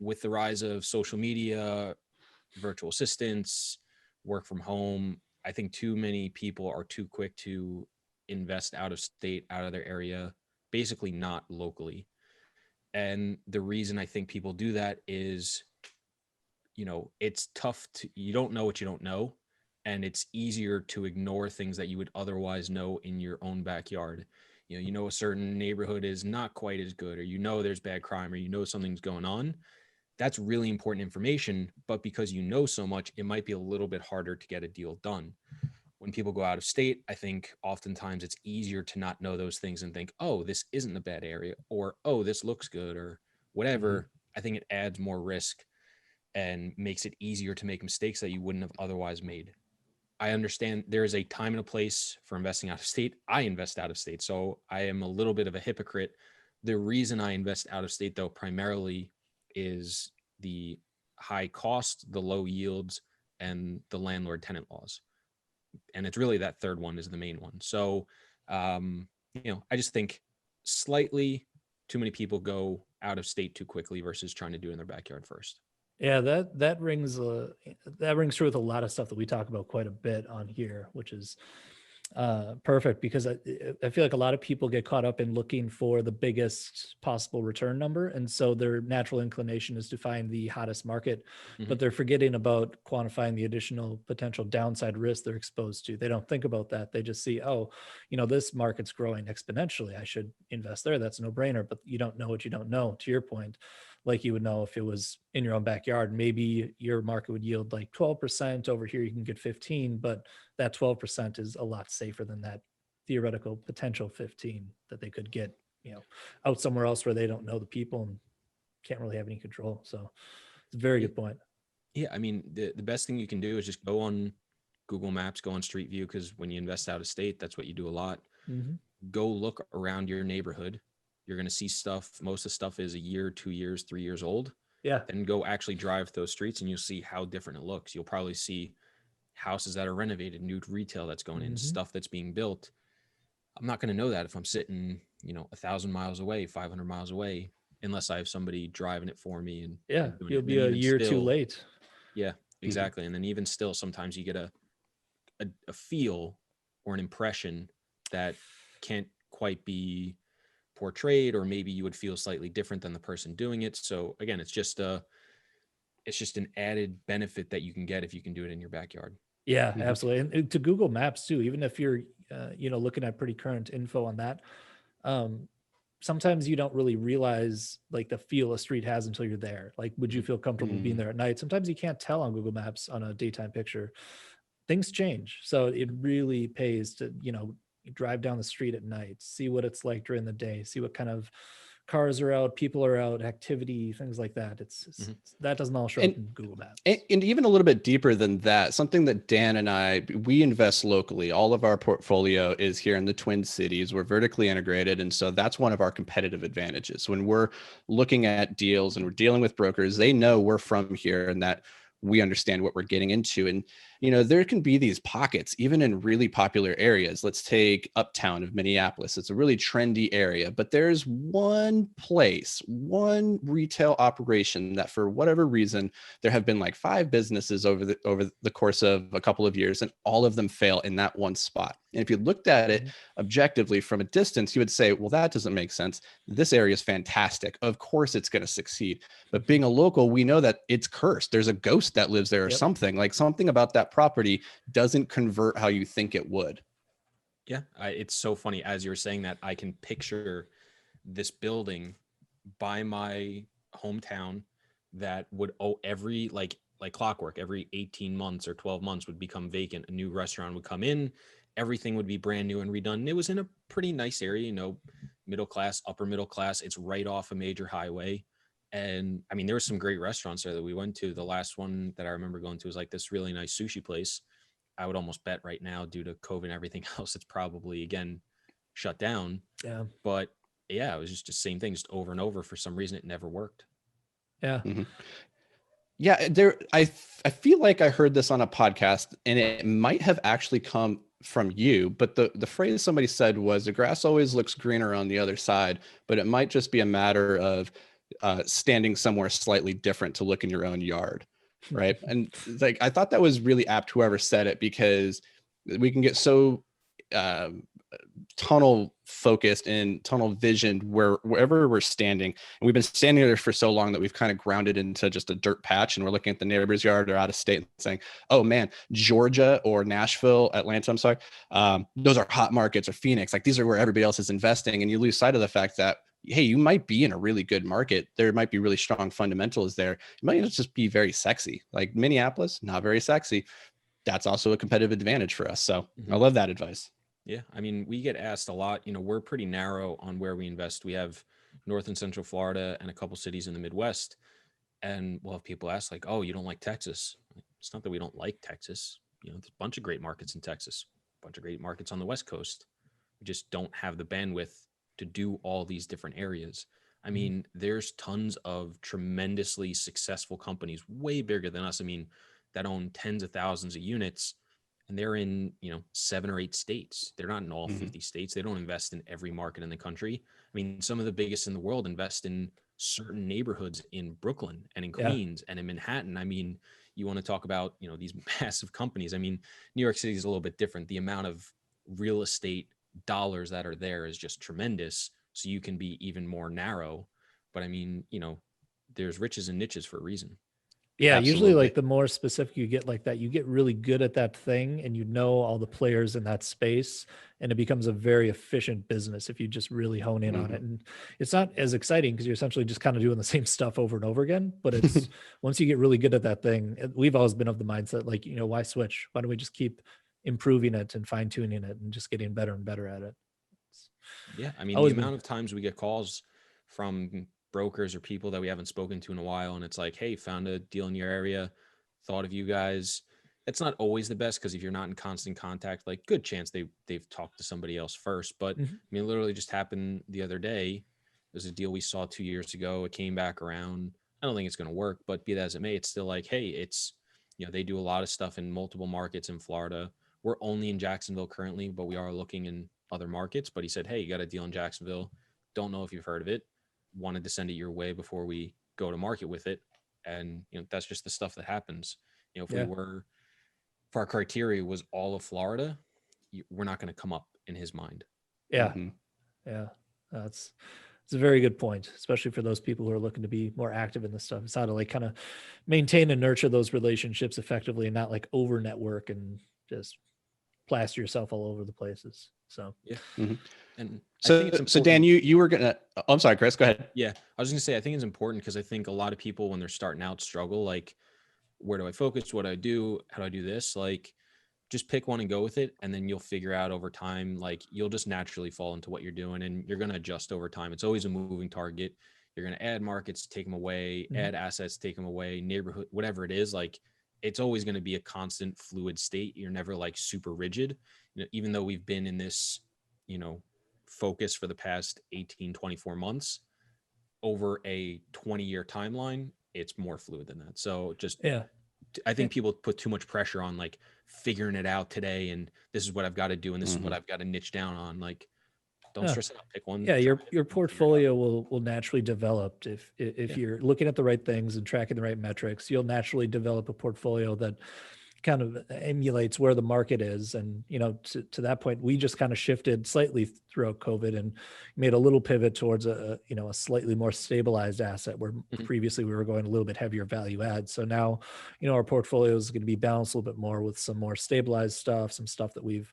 with the rise of social media, virtual assistants, work from home, I think too many people are too quick to invest out of state, out of their area, basically not locally. And the reason I think people do that is, it's tough to, you don't know what you don't know. And it's easier to ignore things that you would otherwise know in your own backyard. A certain neighborhood is not quite as good, or there's bad crime, or something's going on. That's really important information, but because you know so much, it might be a little bit harder to get a deal done. When people go out of state, I think oftentimes it's easier to not know those things and think, oh, this isn't a bad area, or, oh, this looks good, or whatever. I think it adds more risk and makes it easier to make mistakes that you wouldn't have otherwise made. I understand there is a time and a place for investing out of state. I invest out of state, so I am a little bit of a hypocrite. The reason I invest out of state, though, primarily is the high cost, the low yields, and the landlord tenant laws. And it's really that third one is the main one. So, I just think slightly too many people go out of state too quickly versus trying to do it in their backyard first. Yeah, that rings true with a lot of stuff that we talk about quite a bit on here, which is perfect, because I feel like a lot of people get caught up in looking for the biggest possible return number. And so their natural inclination is to find the hottest market, but they're forgetting about quantifying the additional potential downside risk they're exposed to. They don't think about that. They just see, oh, this market's growing exponentially, I should invest there. That's a no-brainer. But you don't know what you don't know, to your point. Like you would know if it was in your own backyard, maybe your market would yield like 12%. Over here, you can get 15, but that 12% is a lot safer than that theoretical potential 15 that they could get, out somewhere else where they don't know the people and can't really have any control. So it's a very good point. Yeah. I mean, the best thing you can do is just go on Google Maps, go on Street View, because when you invest out of state, that's what you do a lot. Go look around your neighborhood. You're going to see stuff. Most of the stuff is a year, 2 years, 3 years old. Yeah. Then go actually drive those streets and you'll see how different it looks. You'll probably see houses that are renovated, new retail that's going in, stuff that's being built. I'm not going to know that if I'm sitting, 1,000 miles away, 500 miles away, unless I have somebody driving it for me. And yeah, you'll be a year too late. Yeah, exactly. And then even still, sometimes you get a feel or an impression that can't quite be portrayed, or maybe you would feel slightly different than the person doing it. So again, it's just an added benefit that you can get if you can do it in your backyard. Yeah, absolutely. And to Google Maps too, even if you're, looking at pretty current info on that, sometimes you don't really realize like the feel a street has until you're there. Like, would you feel comfortable being there at night? Sometimes you can't tell on Google Maps on a daytime picture. Things change. So it really pays to, drive down the street at night, see what it's like during the day, see what kind of cars are out, people are out, activity, things like that. It's that doesn't all show up in Google Maps. And even a little bit deeper than that, something that Dan and we invest locally. All of our portfolio is here in the Twin Cities. We're vertically integrated. And so that's one of our competitive advantages. When we're looking at deals and we're dealing with brokers, they know we're from here and that we understand what we're getting into. And, there can be these pockets, even in really popular areas. Let's take Uptown of Minneapolis. It's a really trendy area, but there's one place, one retail operation that for whatever reason, there have been like 5 businesses over the course of a couple of years, and all of them fail in that one spot. And if you looked at it objectively from a distance, you would say, well, that doesn't make sense. This area is fantastic. Of course it's going to succeed. But being a local, we know that it's cursed. There's a ghost that lives there or something about that property doesn't convert how you think it would. Yeah. It's so funny. As you're saying that, I can picture this building by my hometown that would every like clockwork, every 18 months or 12 months would become vacant. A new restaurant would come in. Everything would be brand new and redone. And it was in a pretty nice area, middle class, upper middle class. It's right off a major highway. And I mean, there were some great restaurants there that we went to. The last one that I remember going to was like this really nice sushi place. I would almost bet right now, due to COVID and everything else, it's probably again shut down. Yeah. But yeah, it was just the same thing, just over and over. For some reason, it never worked. Yeah. Yeah. I feel like I heard this on a podcast, and it might have actually come from you, but the phrase somebody said was, the grass always looks greener on the other side, but it might just be a matter of standing somewhere slightly different to look in your own yard, right? And like, I thought that was really apt, whoever said it, because we can get so tunnel focused and tunnel visioned wherever we're standing. And we've been standing there for so long that we've kind of grounded into just a dirt patch, and we're looking at the neighbor's yard or out of state and saying, oh man, Georgia or Nashville, Atlanta, I'm sorry, those are hot markets, or Phoenix, like these are where everybody else is investing. And you lose sight of the fact that, hey, you might be in a really good market. There might be really strong fundamentals there. It might not just be very sexy. Like Minneapolis, not very sexy. That's also a competitive advantage for us. So I love that advice. Yeah. I mean, we get asked a lot, we're pretty narrow on where we invest. We have North and Central Florida and a couple cities in the Midwest. And we'll have people ask like, oh, you don't like Texas. It's not that we don't like Texas. There's a bunch of great markets in Texas, a bunch of great markets on the West Coast. We just don't have the bandwidth to do all these different areas. I mean, there's tons of tremendously successful companies way bigger than us. I mean, that own tens of thousands of units, and they're in, 7 or 8 states. They're not in all 50 states. They don't invest in every market in the country. I mean, some of the biggest in the world invest in certain neighborhoods in Brooklyn and in Queens and in Manhattan. I mean, you want to talk about, these massive companies. I mean, New York City is a little bit different. The amount of real estate dollars that are there is just tremendous. So you can be even more narrow. But I mean, there's riches and niches for a reason. Yeah, usually Absolutely. like the more specific you get like that, you get really good at that thing and all the players in that space, and it becomes a very efficient business if you just really hone in on it. And it's not as exciting because you're essentially just kind of doing the same stuff over and over again, but it's once you get really good at that thing, we've always been of the mindset like, why switch? Why don't we just keep improving it and fine tuning it and just getting better and better at it? Yeah. I mean, the Always been, amount of times we get calls from brokers or people that we haven't spoken to in a while, and it's like, hey, found a deal in your area, thought of you guys. It's not always the best, because if you're not in constant contact, like good chance they've talked to somebody else first. But I mean, it literally just happened the other day. There's a deal we saw 2 years ago. It came back around. I don't think it's going to work, but be that as it may, it's still like, hey, it's, they do a lot of stuff in multiple markets in Florida. We're only in Jacksonville currently, but we are looking in other markets. But he said, hey, you got a deal in Jacksonville. Don't know if you've heard of it. Wanted to send it your way before we go to market with it. And, that's just the stuff that happens. If our criteria was all of Florida, we're not going to come up in his mind. yeah. It's a very good point, especially for those people who are looking to be more active in this stuff. It's how to like kind of maintain and nurture those relationships effectively and not like over network and just plaster yourself all over the places. So, yeah. And so Dan, you were gonna, I'm sorry, Chris, go ahead. Yeah. I was going to say, I think it's important because I think a lot of people, when they're starting out, struggle. Like, where do I focus? What do I do? How do I do this? Like, just pick one and go with it. And then you'll figure out over time, like you'll just naturally fall into what you're doing, and you're going to adjust over time. It's always a moving target. You're going to add markets, take them away, add assets, take them away, neighborhood, whatever it is. Like, it's always going to be a constant fluid state. You're never like super rigid, even though we've been in this, focus for the past 18, 24 months over a 20-year timeline. It's more fluid than that. So just, I think people put too much pressure on like figuring it out today, and this is what I've got to do, and this is what I've got to niche down on. Like, don't stress out. Pick one. Yeah, your portfolio will naturally develop if you're looking at the right things and tracking the right metrics. You'll naturally develop a portfolio that kind of emulates where the market is. And to that point, we just kind of shifted slightly throughout COVID and made a little pivot towards a slightly more stabilized asset, where previously we were going a little bit heavier value add. So now our portfolio is going to be balanced a little bit more with some more stabilized stuff, some stuff that we've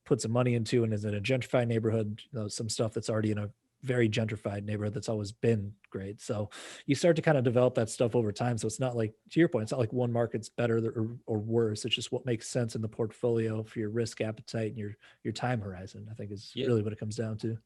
put some money into and is in a gentrified neighborhood, some stuff that's already in a very gentrified neighborhood that's always been great. So you start to kind of develop that stuff over time. So it's not like, to your point, it's not like one market's better or worse. It's just what makes sense in the portfolio for your risk appetite and your time horizon, I think is really what it comes down to.